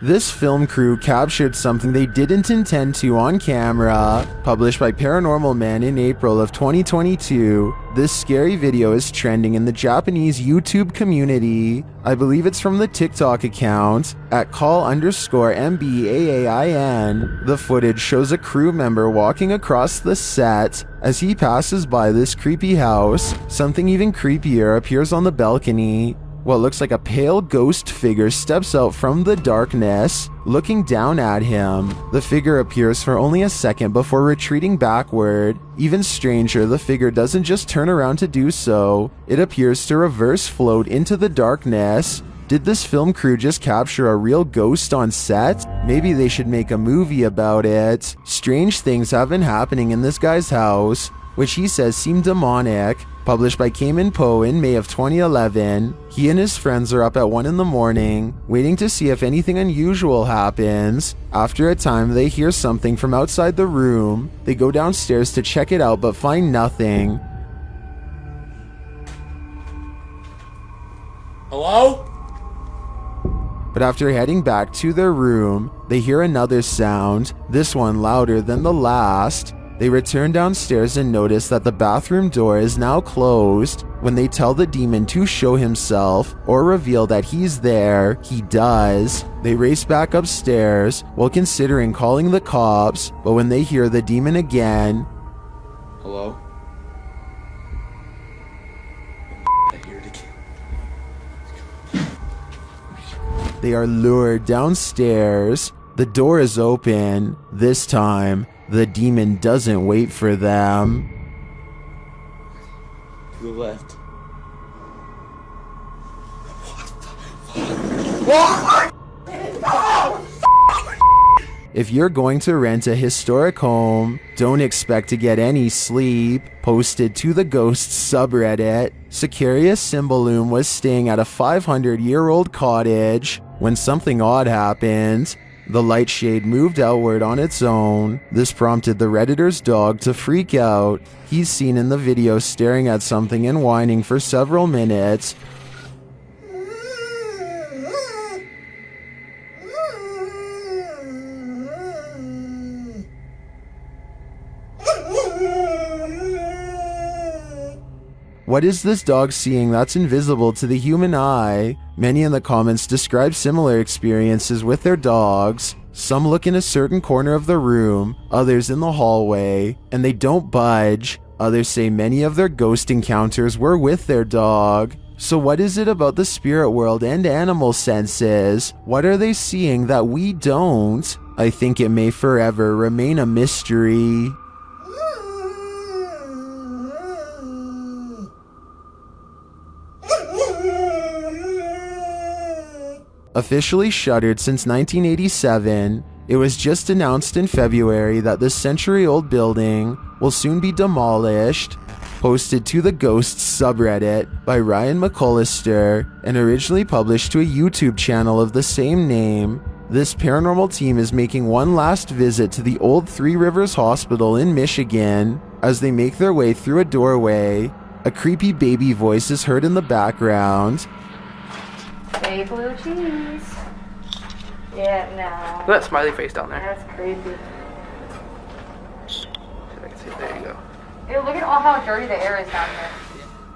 This film crew captured something they didn't intend to on camera. Published by Paranormal Man in April of 2022, this scary video is trending in the Japanese YouTube community. I believe it's from the TikTok account at call_MBAAIN. The footage shows a crew member walking across the set. As he passes by this creepy house, something even creepier appears on the balcony. What looks like a pale ghost figure steps out from the darkness, looking down at him. The figure appears for only a second before retreating backward. Even stranger, the figure doesn't just turn around to do so, it appears to reverse float into the darkness. Did this film crew just capture a real ghost on set? Maybe they should make a movie about it. Strange things have been happening in this guy's house, which he says seem demonic. Published by Cayman Poe in May of 2011, he and his friends are up at 1 in the morning, waiting to see if anything unusual happens. After a time, they hear something from outside the room. They go downstairs to check it out but find nothing. Hello? But after heading back to their room, they hear another sound, this one louder than the last. They return downstairs and notice that the bathroom door is now closed. When they tell the demon to show himself or reveal that he's there, he does. They race back upstairs while considering calling the cops, but when they hear the demon again, Hello? I hear it again. they are lured downstairs. The door is open. This time, the demon doesn't wait for them. To the left. What the If you're going to rent a historic home, don't expect to get any sleep. Posted to the Ghosts subreddit, SicariusSymbolum was staying at a 500-year-old cottage when something odd happened. The light shade moved outward on its own. This prompted the Redditor's dog to freak out. He's seen in the video staring at something and whining for several minutes. What is this dog seeing that's invisible to the human eye? Many in the comments describe similar experiences with their dogs. Some look in a certain corner of the room, others in the hallway, and they don't budge. Others say many of their ghost encounters were with their dog. So what is it about the spirit world and animal senses? What are they seeing that we don't? I think it may forever remain a mystery. Officially shuttered since 1987, it was just announced in February that this century-old building will soon be demolished. Posted to the Ghosts subreddit by Ryan McCullister and originally published to a YouTube channel of the same name, this paranormal team is making one last visit to the old Three Rivers Hospital in Michigan. As they make their way through a doorway, a creepy baby voice is heard in the background. Hey, blue cheese. Yeah, no. Look at that smiley face down there. That's crazy. I can see it. There you go. Ew, look at all how dirty the air is down here.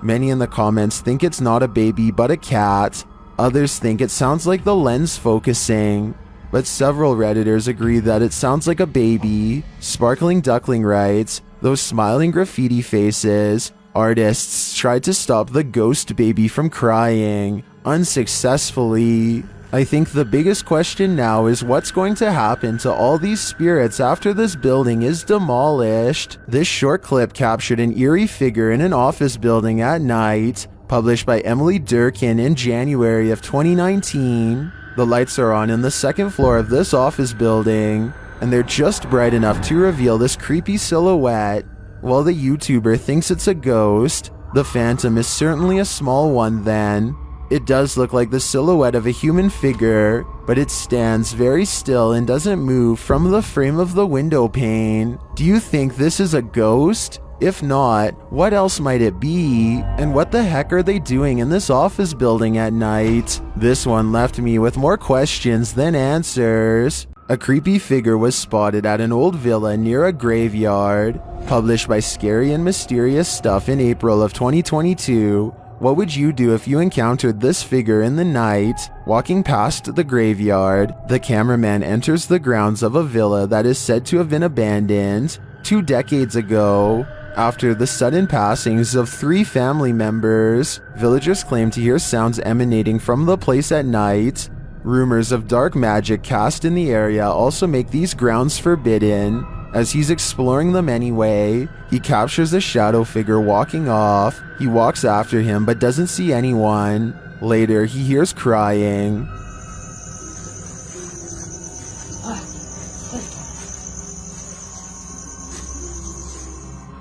Many in the comments think it's not a baby but a cat. Others think it sounds like the lens focusing. But several Redditors agree that it sounds like a baby. Sparkling Duckling writes, those smiling graffiti faces. Artists tried to stop the ghost baby from crying. Unsuccessfully. I think the biggest question now is what's going to happen to all these spirits after this building is demolished. This short clip captured an eerie figure in an office building at night, published by Emily Durkin in January of 2019. The lights are on in the second floor of this office building, and they're just bright enough to reveal this creepy silhouette. While the YouTuber thinks it's a ghost, the phantom is certainly a small one then. It does look like the silhouette of a human figure, but it stands very still and doesn't move from the frame of the window pane. Do you think this is a ghost? If not, what else might it be? And what the heck are they doing in this office building at night? This one left me with more questions than answers. A creepy figure was spotted at an old villa near a graveyard. Published by Scary and Mysterious Stuff in April of 2022. What would you do if you encountered this figure in the night? Walking past the graveyard, the cameraman enters the grounds of a villa that is said to have been abandoned 2 decades ago. After the sudden passings of 3 family members, villagers claim to hear sounds emanating from the place at night. Rumors of dark magic cast in the area also make these grounds forbidden. As he's exploring them anyway, he captures a shadow figure walking off. He walks after him but doesn't see anyone. Later, he hears crying.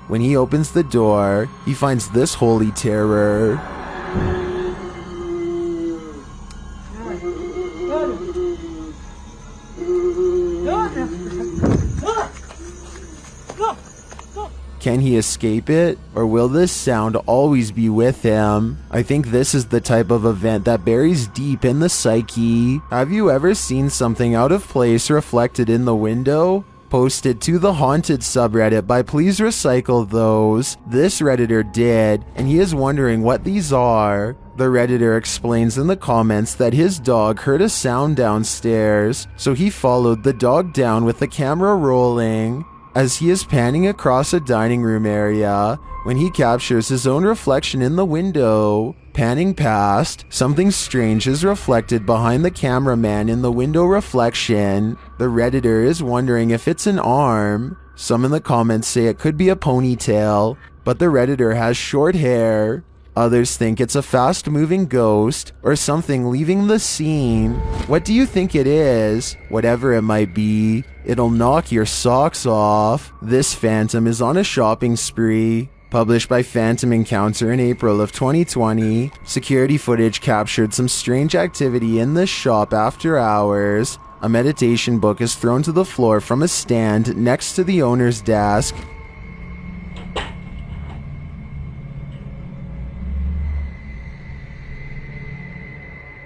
When he opens the door, he finds this holy terror. Can he escape it? Or will this sound always be with him? I think this is the type of event that buries deep in the psyche. Have you ever seen something out of place reflected in the window? Posted to the haunted subreddit by pleaserecyclethose. This redditor did, and he is wondering what these are. The redditor explains in the comments that his dog heard a sound downstairs, so he followed the dog down with the camera rolling. As he is panning across a dining room area, when he captures his own reflection in the window. Panning past, something strange is reflected behind the cameraman in the window reflection. The redditor is wondering if it's an arm. Some in the comments say it could be a ponytail, but the redditor has short hair. Others think it's a fast-moving ghost or something leaving the scene. What do you think it is? Whatever it might be, it'll knock your socks off. This phantom is on a shopping spree. Published by Phantom Encounter in April of 2020, security footage captured some strange activity in this shop after hours. A meditation book is thrown to the floor from a stand next to the owner's desk.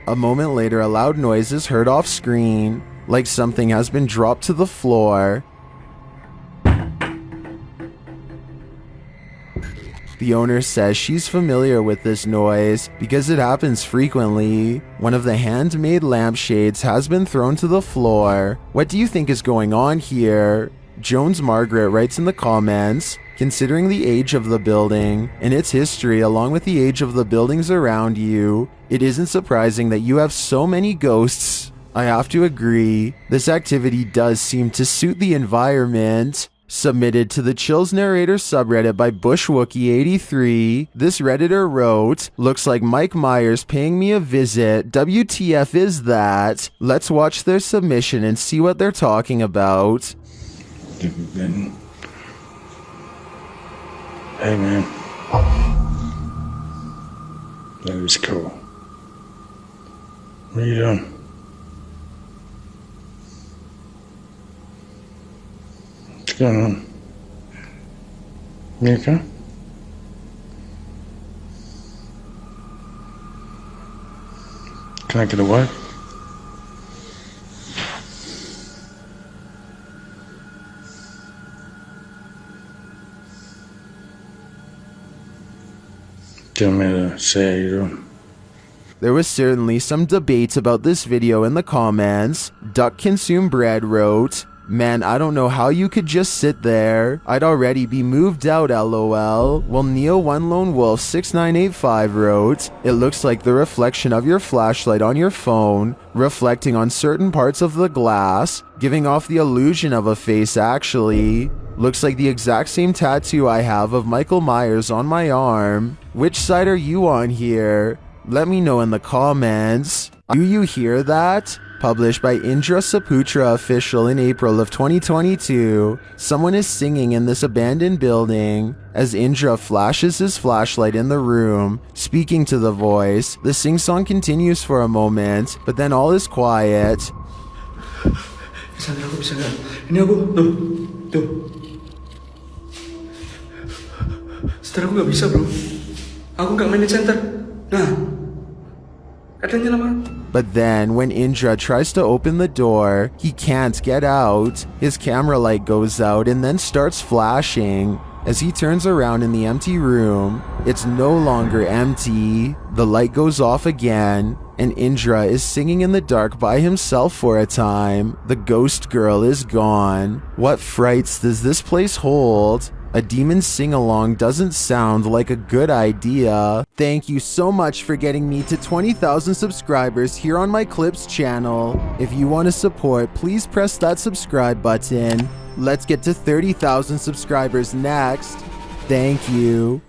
A moment later, a loud noise is heard off screen, like something has been dropped to the floor. The owner says she's familiar with this noise because it happens frequently. One of the handmade lampshades has been thrown to the floor. What do you think is going on here? Jones Margaret writes in the comments, considering the age of the building and its history along with the age of the buildings around you, it isn't surprising that you have so many ghosts. I have to agree, this activity does seem to suit the environment. Submitted to the Chills Narrator subreddit by BushWookie83, this redditor wrote, "Looks like Mike Myers paying me a visit. WTF is that?" Let's watch their submission and see what they're talking about. Hey man, that was cool. What are you doing? What's going on? You okay? Can I get away? Do you want me to say how you're doing? There was certainly some debate about this video in the comments. Duck Consume Bread wrote, "Man, I don't know how you could just sit there. I'd already be moved out, lol." While Neo One Lone Wolf 6985 wrote, "It looks like the reflection of your flashlight on your phone, reflecting on certain parts of the glass, giving off the illusion of a face actually. Looks like the exact same tattoo I have of Michael Myers on my arm. Which side are you on here? Let me know in the comments. Do you hear that?" Published by Indra Saputra Official in April of 2022. Someone is singing in this abandoned building. As Indra flashes his flashlight in the room, speaking to the voice, the sing-song continues for a moment, but then all is quiet. Sana ako, sana. Ini ako. No. Setelah aku nggak bisa bro. Aku nggak main di center. Nah, katanya lama. But then, when Indra tries to open the door, he can't get out. His camera light goes out and then starts flashing. As he turns around in the empty room, it's no longer empty. The light goes off again, and Indra is singing in the dark by himself for a time. The ghost girl is gone. What frights does this place hold? A demon sing-along doesn't sound like a good idea. Thank you so much for getting me to 20,000 subscribers here on my Clips channel. If you want to support, please press that subscribe button. Let's get to 30,000 subscribers next. Thank you.